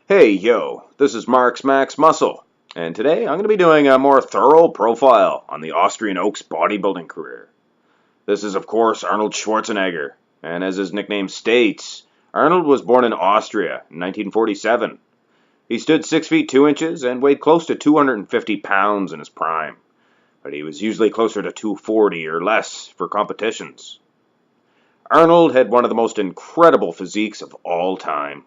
Hey yo, this is Mark's Max Muscle, and today I'm going to be doing a more thorough profile on the Austrian Oak's bodybuilding career. This is of course Arnold Schwarzenegger, and as his nickname states, Arnold was born in Austria in 1947. He stood 6 feet 2 inches and weighed close to 250 pounds in his prime, but he was usually closer to 240 or less for competitions. Arnold had one of the most incredible physiques of all time.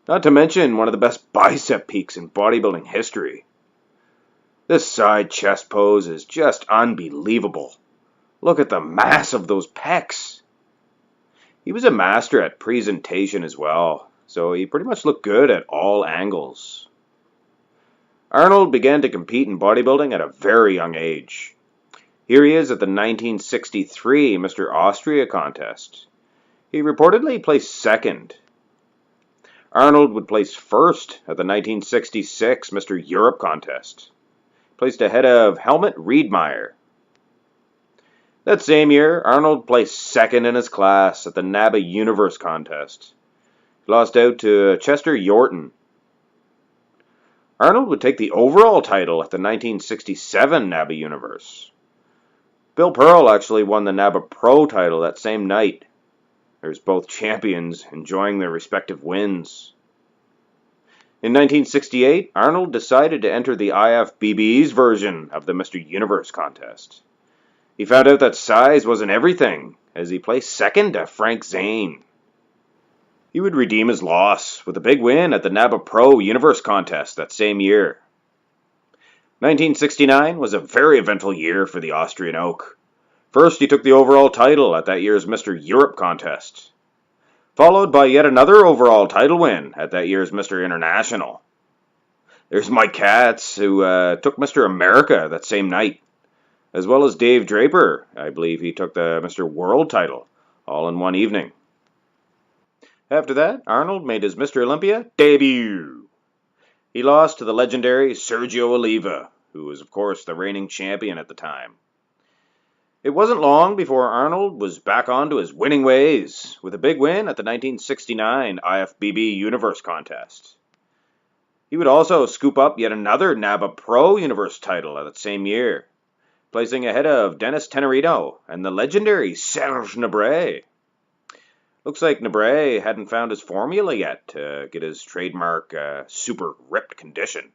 Not to mention one of the best bicep peaks in bodybuilding history. This side chest pose is just unbelievable. Look at the mass of those pecs. He was a master at presentation as well, so he pretty much looked good at all angles. Arnold began to compete in bodybuilding at a very young age. Here he is at the 1963 Mr. Austria contest. He reportedly placed second. Arnold would place first at the 1966 Mr. Europe contest, placed ahead of Helmut Riedmeier. That same year, Arnold placed second in his class at the NABA Universe contest. He lost out to Chester Yorton. Arnold would take the overall title at the 1967 NABA Universe. Bill Pearl actually won the NABA Pro title that same night. There's both champions enjoying their respective wins. In 1968, Arnold decided to enter the IFBB's version of the Mr. Universe contest. He found out that size wasn't everything, as he placed second to Frank Zane. He would redeem his loss with a big win at the NABA Pro Universe contest that same year. 1969 was a very eventful year for the Austrian Oak. First, he took the overall title at that year's Mr. Europe contest, followed by yet another overall title win at that year's Mr. International. There's Mike Katz, who took Mr. America that same night, as well as Dave Draper. I believe he took the Mr. World title, all in one evening. After that, Arnold made his Mr. Olympia debut. He lost to the legendary Sergio Oliva, who was of course the reigning champion at the time. It wasn't long before Arnold was back onto his winning ways, with a big win at the 1969 IFBB Universe contest. He would also scoop up yet another NABA Pro Universe title that same year, placing ahead of Dennis Tenorino and the legendary Serge Nabret. Looks like Nabret hadn't found his formula yet to get his trademark super ripped condition.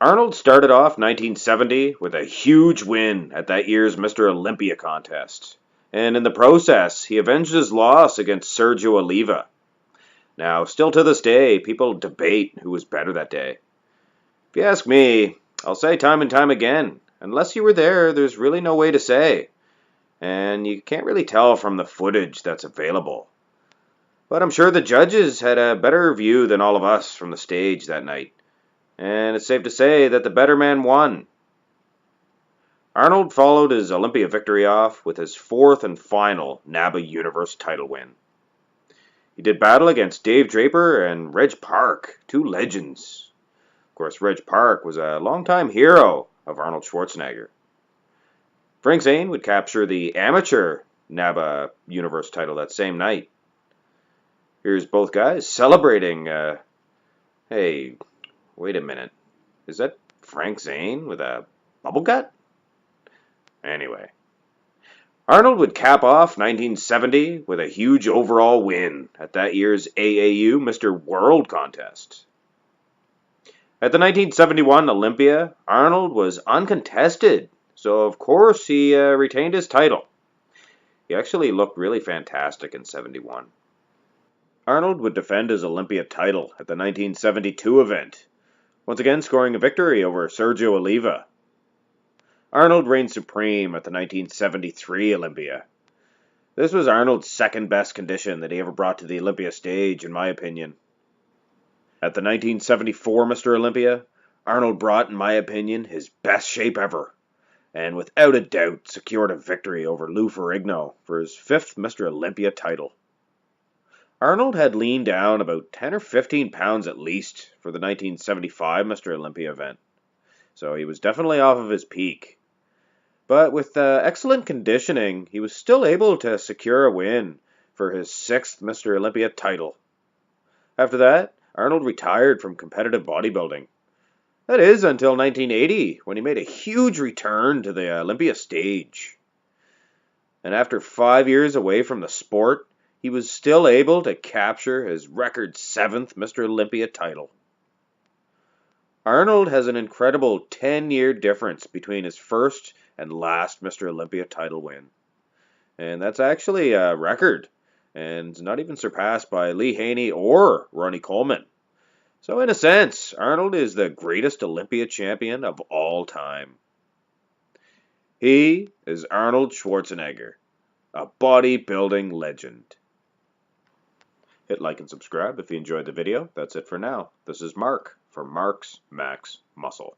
Arnold started off 1970 with a huge win at that year's Mr. Olympia contest, and in the process, he avenged his loss against Sergio Oliva. Now, still to this day, people debate who was better that day. If you ask me, I'll say time and time again, unless you were there, there's really no way to say, and you can't really tell from the footage that's available. But I'm sure the judges had a better view than all of us from the stage that night, and it's safe to say that the better man won. Arnold followed his Olympia victory off with his fourth and final NABA Universe title win. He did battle against Dave Draper and Reg Park, two legends. Of course, Reg Park was a longtime hero of Arnold Schwarzenegger. Frank Zane would capture the amateur NABA Universe title that same night. Here's both guys celebrating. Hey, wait a minute. Is that Frank Zane with a bubble gut? Anyway. Arnold would cap off 1970 with a huge overall win at that year's AAU Mr. World contest. At the 1971 Olympia, Arnold was uncontested, so of course he retained his title. He actually looked really fantastic in 71. Arnold would defend his Olympia title at the 1972 event, once again scoring a victory over Sergio Oliva. Arnold reigned supreme at the 1973 Olympia. This was Arnold's second best condition that he ever brought to the Olympia stage, in my opinion. At the 1974 Mr. Olympia, Arnold brought, in my opinion, his best shape ever, and without a doubt secured a victory over Lou Ferrigno for his fifth Mr. Olympia title. Arnold had leaned down about 10 or 15 pounds at least for the 1975 Mr. Olympia event, so he was definitely off of his peak. But with excellent conditioning, he was still able to secure a win for his sixth Mr. Olympia title. After that, Arnold retired from competitive bodybuilding. That is until 1980, when he made a huge return to the Olympia stage. And after 5 years away from the sport, he was still able to capture his record 7th Mr. Olympia title. Arnold has an incredible 10-year difference between his first and last Mr. Olympia title win. And that's actually a record, and not even surpassed by Lee Haney or Ronnie Coleman. So in a sense, Arnold is the greatest Olympia champion of all time. He is Arnold Schwarzenegger, a bodybuilding legend. Hit like and subscribe if you enjoyed the video. That's it for now. This is Mark for Mark's Max Muscle.